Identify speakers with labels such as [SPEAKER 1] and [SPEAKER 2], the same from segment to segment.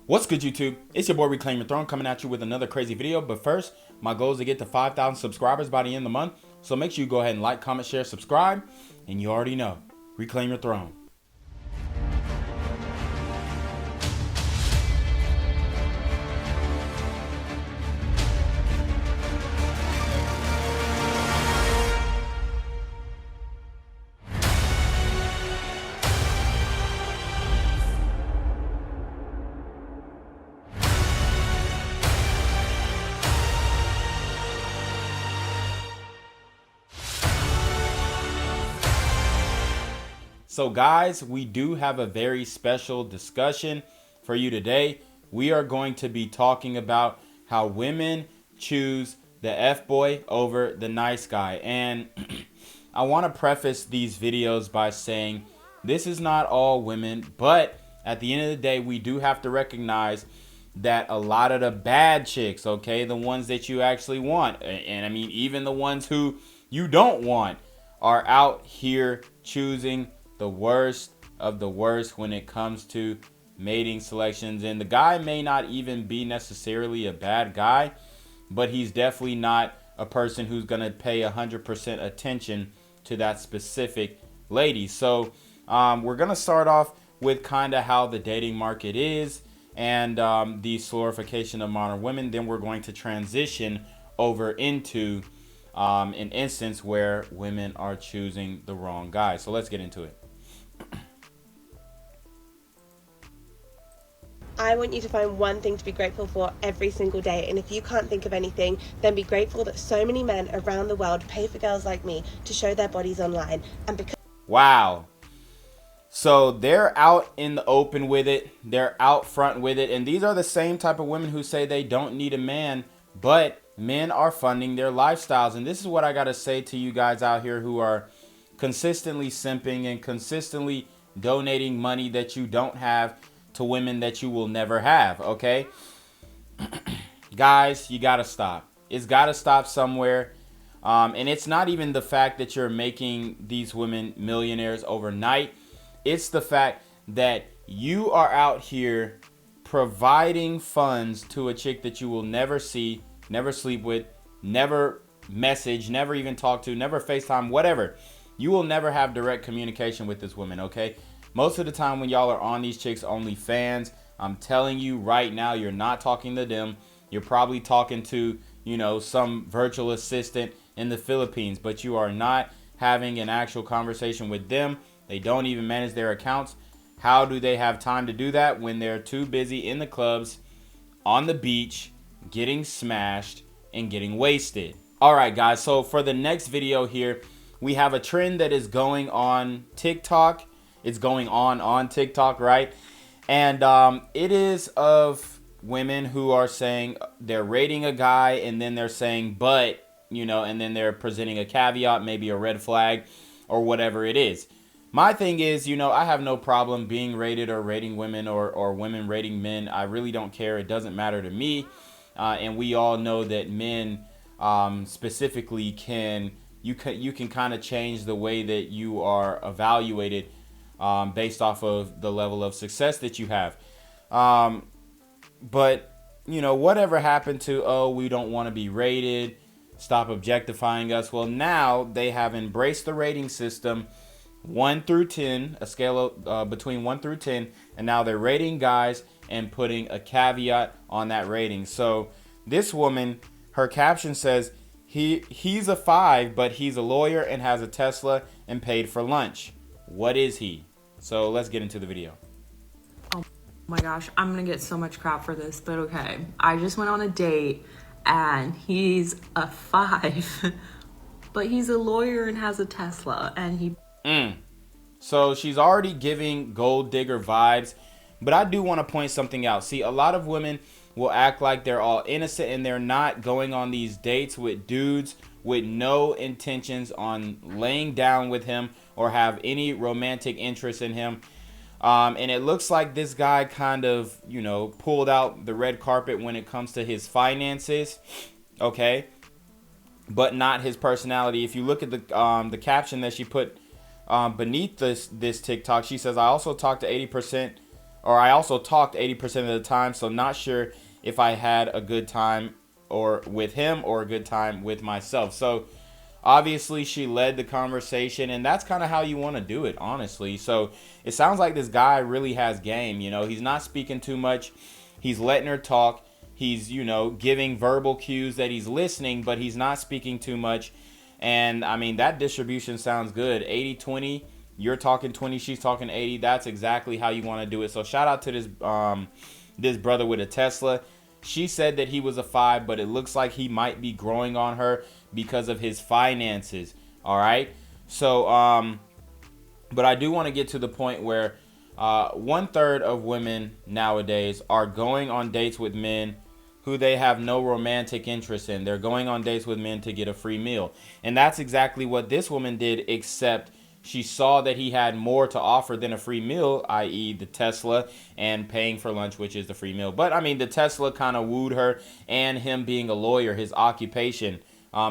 [SPEAKER 1] What's good, YouTube? It's your boy Reclaim Your Throne coming at you with another crazy video. But first, my goal is to get to 5,000 subscribers by the end of the month. So make sure you go ahead and like, comment, share, subscribe. And you already know, Reclaim Your Throne. So guys, we do have a very special discussion for you today. We are going to be talking about how women choose the F-boy over the nice guy. And I want to preface these videos by saying this is not all women, but at the end of the day, we do have to recognize that a lot of the bad chicks, okay, the ones that you actually want, and I mean even the ones who you don't want, are out here choosing the worst of the worst when it comes to mating selections. And the guy may not even be necessarily a bad guy, but he's definitely not a person who's going to pay 100% attention to that specific lady. So we're going to start off with kind of how the dating market is and the glorification of modern women. Then we're going to transition over into an instance where women are choosing the wrong guy. So let's get into it.
[SPEAKER 2] I want you to find one thing to be grateful for every single day. And if you can't think of anything, then be grateful that so many men around the world pay for girls like me to show their bodies online. And because
[SPEAKER 1] wow. So they're out in the open with it. They're out front with it. And these are the same type of women who say they don't need a man, but men are funding their lifestyles. And this is what I got to say to you guys out here who are consistently simping and consistently donating money that you don't have to women that you will never have, okay? Guys, you gotta stop. It's gotta stop somewhere. And it's not even the fact that you're making these women millionaires overnight. It's the fact that you are out here providing funds to a chick that you will never see, never sleep with, never message, never even talk to, never FaceTime, whatever. You will never have direct communication with this woman, okay? Most of the time when y'all are on these chicks' OnlyFans, I'm telling you right now, you're not talking to them. You're probably talking to, you know, some virtual assistant in the Philippines, but you are not having an actual conversation with them. They don't even manage their accounts. How do they have time to do that when they're too busy in the clubs, on the beach, getting smashed and getting wasted? All right, guys, so for the next video here, we have a trend that is going on TikTok. It's going on TikTok, right? And it is of women who are saying they're rating a guy and then they're saying, but, you know, and then they're presenting a caveat, maybe a red flag or whatever it is. My thing is, you know, I have no problem being rated or rating women or women rating men. I really don't care. It doesn't matter to me. And we all know that men specifically you can kind of change the way that you are evaluated based off of the level of success that you have. But, you know, whatever happened to, oh, we don't want to be rated, stop objectifying us. Well, now they have embraced the rating system 1 through 10, a scale of, between 1 through 10. And now they're rating guys and putting a caveat on that rating. So this woman, her caption says, he's a 5, but he's a lawyer and has a Tesla and paid for lunch. What is he? So let's get into the video.
[SPEAKER 3] Oh my gosh, I'm gonna get so much crap for this, but okay. I just went on a date and he's a 5, but he's a lawyer and has a Tesla and he...
[SPEAKER 1] So she's already giving gold digger vibes, but I do want to point something out. See, a lot of women will act like they're all innocent and they're not, going on these dates with dudes with no intentions on laying down with him or have any romantic interest in him. And it looks like this guy kind of, you know, pulled out the red carpet when it comes to his finances, okay, but not his personality. If you look at the caption that she put beneath this TikTok, she says, I also talked to 80% or I also talked 80% of the time, so not sure if I had a good time or with him or a good time with myself. So obviously she led the conversation, and that's kind of how you want to do it, honestly. So it sounds like this guy really has game. You know, he's not speaking too much. He's letting her talk. He's, you know, giving verbal cues that he's listening, but he's not speaking too much. And I mean, that distribution sounds good. 80-20. You're talking 20, she's talking 80. That's exactly how you want to do it. So shout out to this brother with a Tesla. She said that he was a 5, but it looks like he might be growing on her because of his finances. All right. So, but I do want to get to the point where 1/3 of women nowadays are going on dates with men who they have no romantic interest in. They're going on dates with men to get a free meal. And that's exactly what this woman did, except she saw that he had more to offer than a free meal, i.e. the Tesla and paying for lunch, which is the free meal. But I mean, the Tesla kind of wooed her, and him being a lawyer, his occupation,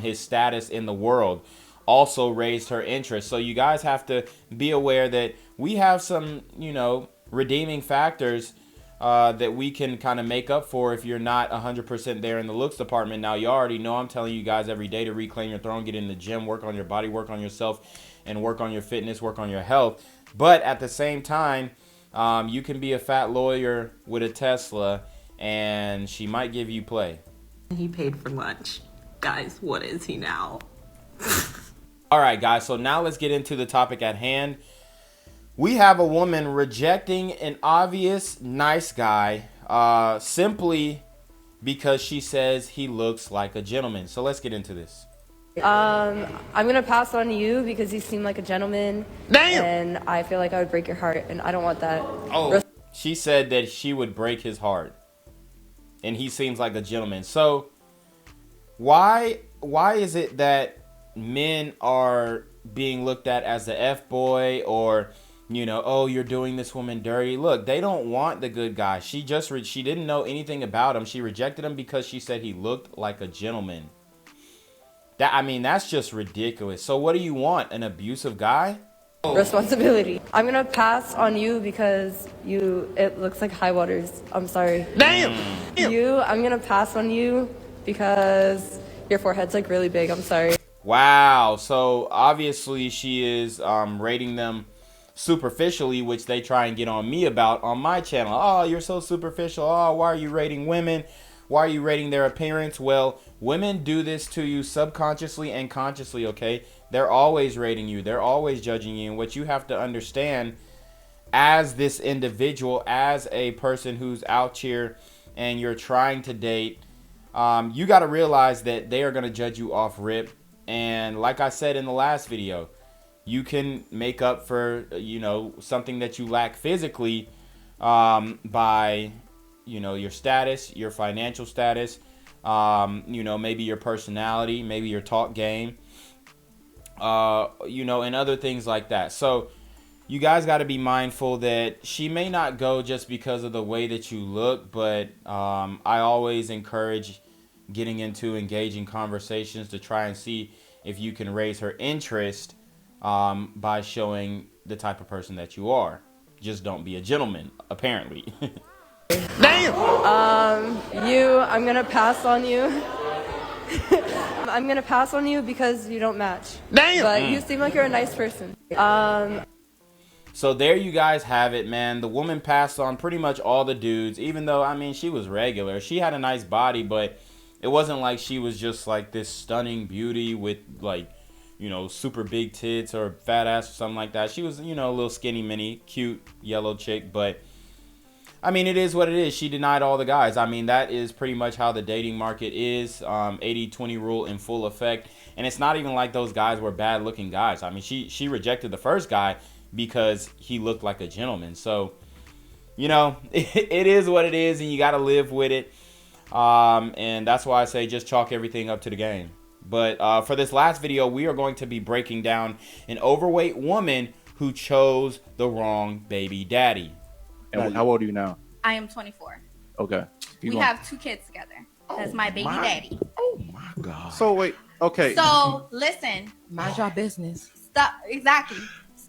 [SPEAKER 1] his status in the world also raised her interest. So you guys have to be aware that we have some, you know, redeeming factors that we can kind of make up for if you're not 100% there in the looks department. Now, you already know I'm telling you guys every day to reclaim your throne, get in the gym, work on your body, work on yourself, and work on your fitness, work on your health. But at the same time, you can be a fat lawyer with a Tesla, and she might give you play.
[SPEAKER 3] He paid for lunch. Guys, what is he now?
[SPEAKER 1] All right, guys, so now let's get into the topic at hand. We have a woman rejecting an obvious nice guy simply because she says he looks like a gentleman. So let's get into this.
[SPEAKER 4] I'm gonna pass on you because you seem like a gentleman.
[SPEAKER 1] Damn!
[SPEAKER 4] And I feel like I would break your heart, and I don't want that.
[SPEAKER 1] Oh, she said that she would break his heart, and he seems like a gentleman. So why is it that men are being looked at as the F-boy, or, you know, oh, you're doing this woman dirty? Look, they don't want the good guy. She didn't know anything about him. She rejected him because she said he looked like a gentleman. That's just ridiculous. So what do you want? An abusive guy?
[SPEAKER 4] Responsibility. I'm gonna pass on you because it looks like high waters. I'm sorry.
[SPEAKER 1] Damn!
[SPEAKER 4] I'm gonna pass on you because your forehead's like really big. I'm sorry.
[SPEAKER 1] Wow. So obviously she is rating them superficially, which they try and get on me about on my channel. Oh, you're so superficial. Oh, why are you rating women? Why are you rating their appearance? Well, women do this to you subconsciously and consciously, okay? They're always rating you. They're always judging you. And what you have to understand as this individual, as a person who's out here and you're trying to date, you got to realize that they are going to judge you off rip. And like I said in the last video, you can make up for, you know, something that you lack physically by, you know, your status, your financial status, you know, maybe your personality, maybe your talk game, you know, and other things like that. So you guys got to be mindful that she may not go just because of the way that you look, but I always encourage getting into engaging conversations to try and see if you can raise her interest by showing the type of person that you are. Just don't be a gentleman, apparently. Damn!
[SPEAKER 4] I'm gonna pass on you. I'm gonna pass on you because you don't match.
[SPEAKER 1] Damn!
[SPEAKER 4] But you seem like you're a nice person.
[SPEAKER 1] So there you guys have it, man. The woman passed on pretty much all the dudes, even though, I mean, she was regular. She had a nice body, but it wasn't like she was just like this stunning beauty with, like, you know, super big tits or fat ass or something like that. She was, you know, a little skinny mini, cute yellow chick, but I mean, it is what it is. She denied all the guys. I mean, that is pretty much how the dating market is. 80-20 rule in full effect. And it's not even like those guys were bad looking guys. I mean, she rejected the first guy because he looked like a gentleman. So, you know, it is what it is, and you got to live with it. And that's why I say just chalk everything up to the game. But for this last video, we are going to be breaking down an overweight woman who chose the wrong baby daddy.
[SPEAKER 5] And how old are you now?
[SPEAKER 6] I am 24.
[SPEAKER 5] Okay.
[SPEAKER 6] We have 2 kids together. That's my baby daddy.
[SPEAKER 5] Oh my God. So wait, okay.
[SPEAKER 6] So listen.
[SPEAKER 7] Mind your business.
[SPEAKER 6] Stop. Exactly.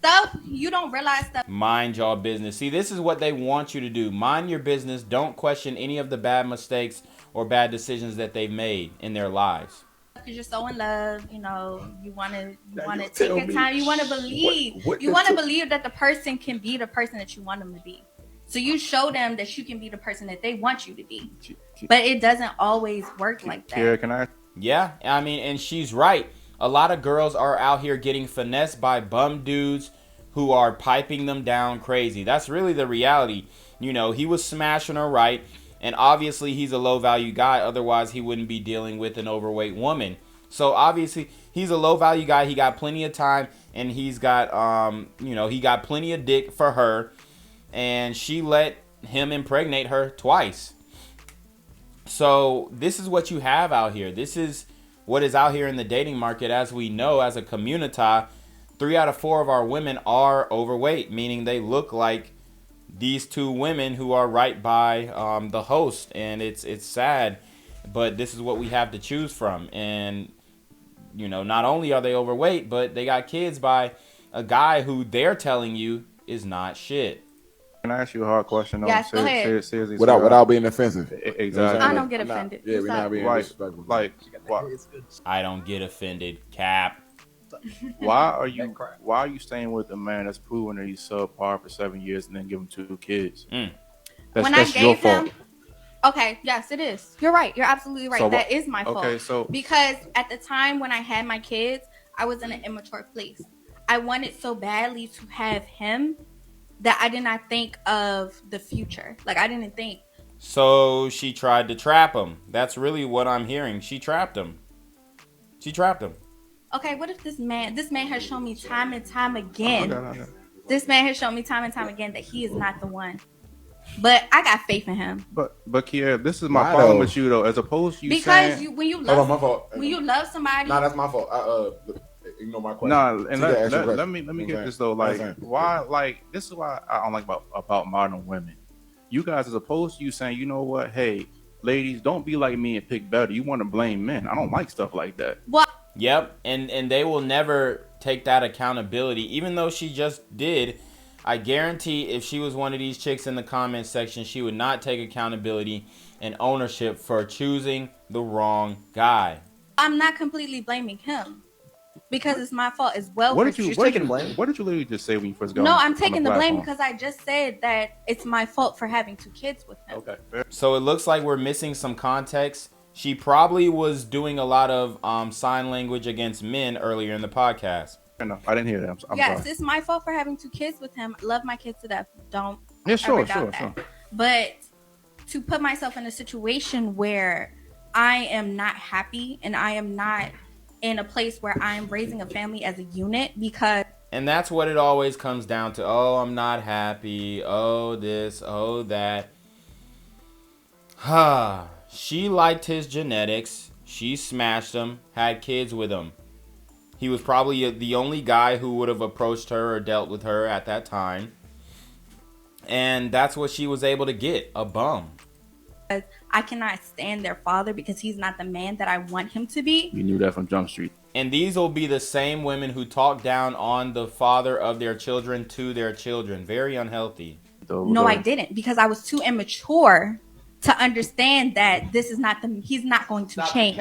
[SPEAKER 6] stuff, you don't realize stuff.
[SPEAKER 1] Mind y'all business. See, this is what they want you to do. Mind your business. Don't question any of the bad mistakes or bad decisions that they've made in their lives.
[SPEAKER 6] Because you're so in love, you know, you want to take your time. You want to believe. You want to believe that the person can be the person that you want them to be. So you show them that you can be the person that they want you to be. But it doesn't always work like that.
[SPEAKER 5] Kiera, can I?
[SPEAKER 1] Yeah, I mean, and she's right. A lot of girls are out here getting finessed by bum dudes who are piping them down crazy. That's really the reality. You know, he was smashing her right. And obviously he's a low value guy. Otherwise he wouldn't be dealing with an overweight woman. So obviously he's a low value guy. He got plenty of time and he's got, he got plenty of dick for her. And she let him impregnate her twice. So this is what you have out here. This is what is out here in the dating market. As we know, as a community, 3 out of 4 of our women are overweight, meaning they look like these 2 women who are right by the host. And it's sad, but this is what we have to choose from. And, you know, not only are they overweight, but they got kids by a guy who they're telling you is not shit.
[SPEAKER 5] Can I ask you a hard question? Though?
[SPEAKER 6] Yes, go ahead.
[SPEAKER 5] Seriously,
[SPEAKER 7] without being offensive.
[SPEAKER 5] Exactly.
[SPEAKER 6] I don't get offended.
[SPEAKER 7] Yeah, we're not being disrespectful.
[SPEAKER 5] Like,
[SPEAKER 1] I don't get offended, Cap.
[SPEAKER 5] why are you staying with a man that's proven that he's subpar for 7 years and then give him 2 kids? That's your fault.
[SPEAKER 6] Okay, yes, it is. You're right. You're absolutely right.
[SPEAKER 5] So
[SPEAKER 6] that is my fault.
[SPEAKER 5] Okay, so
[SPEAKER 6] because at the time when I had my kids, I was in an immature place. I wanted so badly to have him that I did not think of the future. Like, I didn't think.
[SPEAKER 1] So she tried to trap him. That's really what I'm hearing. She trapped him.
[SPEAKER 6] Okay, what if this man has shown me time and time again. This man has shown me time and time again that he is not the one. But I got faith in him.
[SPEAKER 5] But Kiera, this is my problem with you though, as opposed to you
[SPEAKER 6] because
[SPEAKER 5] saying,
[SPEAKER 6] when you love somebody.
[SPEAKER 7] Nah, that's my fault. Ignore my question.
[SPEAKER 5] Nah, and let me get this though. Like, why? Like, this is why I don't like about modern women. You guys, as opposed to you saying, you know what? Hey, ladies, don't be like me and pick better. You want to blame men. I don't like stuff like that.
[SPEAKER 6] Well,
[SPEAKER 1] yep, and they will never take that accountability, even though she just did. I guarantee if she was one of these chicks in the comment section, she would not take accountability and ownership for choosing the wrong guy.
[SPEAKER 6] I'm not completely blaming him because it's my fault as well.
[SPEAKER 5] What did you literally just say when you first got?
[SPEAKER 6] No, I'm taking the blame because I just said that it's my fault for having 2 kids with him.
[SPEAKER 5] Okay, fair.
[SPEAKER 1] So it looks like we're missing some context. She probably was doing a lot of sign language against men earlier in the podcast.
[SPEAKER 5] No, I didn't hear that. I'm
[SPEAKER 6] yes,
[SPEAKER 5] sorry.
[SPEAKER 6] It's my fault for having 2 kids with him. I love my kids to death. Don't
[SPEAKER 5] sure.
[SPEAKER 6] But to put myself in a situation where I am not happy and I am not in a place where I'm raising a family as a unit because...
[SPEAKER 1] And that's what it always comes down to. Oh, I'm not happy. Oh, this. Oh, that. She liked his genetics. She smashed him, had kids with him. He was probably the only guy who would have approached her or dealt with her at that time. And that's what she was able to get, a bum.
[SPEAKER 6] I cannot stand their father because he's not the man that I want him to be.
[SPEAKER 5] You knew that from Jump Street.
[SPEAKER 1] And these will be the same women who talk down on the father of their children to their children. Very unhealthy.
[SPEAKER 6] No, I didn't, because I was too immature to understand that this is not he's not going to change.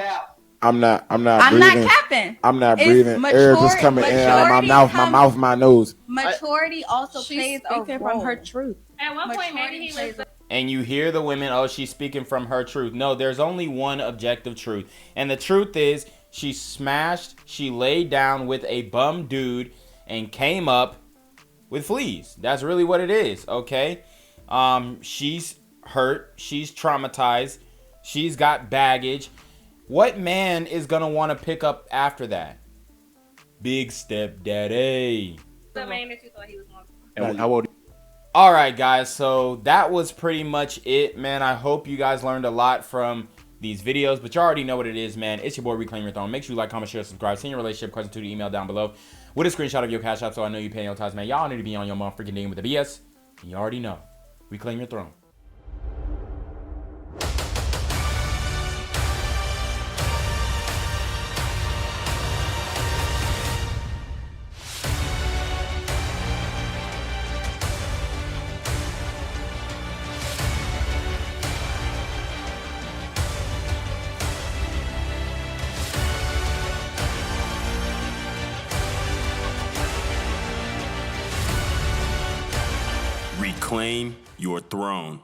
[SPEAKER 7] I'm not breathing.
[SPEAKER 6] I'm not capping.
[SPEAKER 7] I'm not breathing. Air just coming in out of my mouth, my nose.
[SPEAKER 6] Maturity also plays a role.
[SPEAKER 3] From her truth.
[SPEAKER 8] At one point, maybe he was.
[SPEAKER 1] And you hear the women, oh, she's speaking from her truth. No, there's only one objective truth. And the truth is, she smashed, she laid down with a bum dude and came up with fleas. That's really what it is, okay? She's hurt. She's traumatized. She's got baggage. What man is going to want to pick up after that? Big stepdaddy.
[SPEAKER 8] The man that you thought he was going
[SPEAKER 5] to. And how old?
[SPEAKER 1] All right, guys. So that was pretty much it, man. I hope you guys learned a lot from these videos, but you already know what it is, man. It's your boy, Reclaim Your Throne. Make sure you like, comment, share, subscribe. Send your relationship question to the email down below with a screenshot of your cash app so I know you're paying your tithes, man. Y'all need to be on your motherfucking name with the BS. You already know. Reclaim your throne.
[SPEAKER 9] Claim your throne.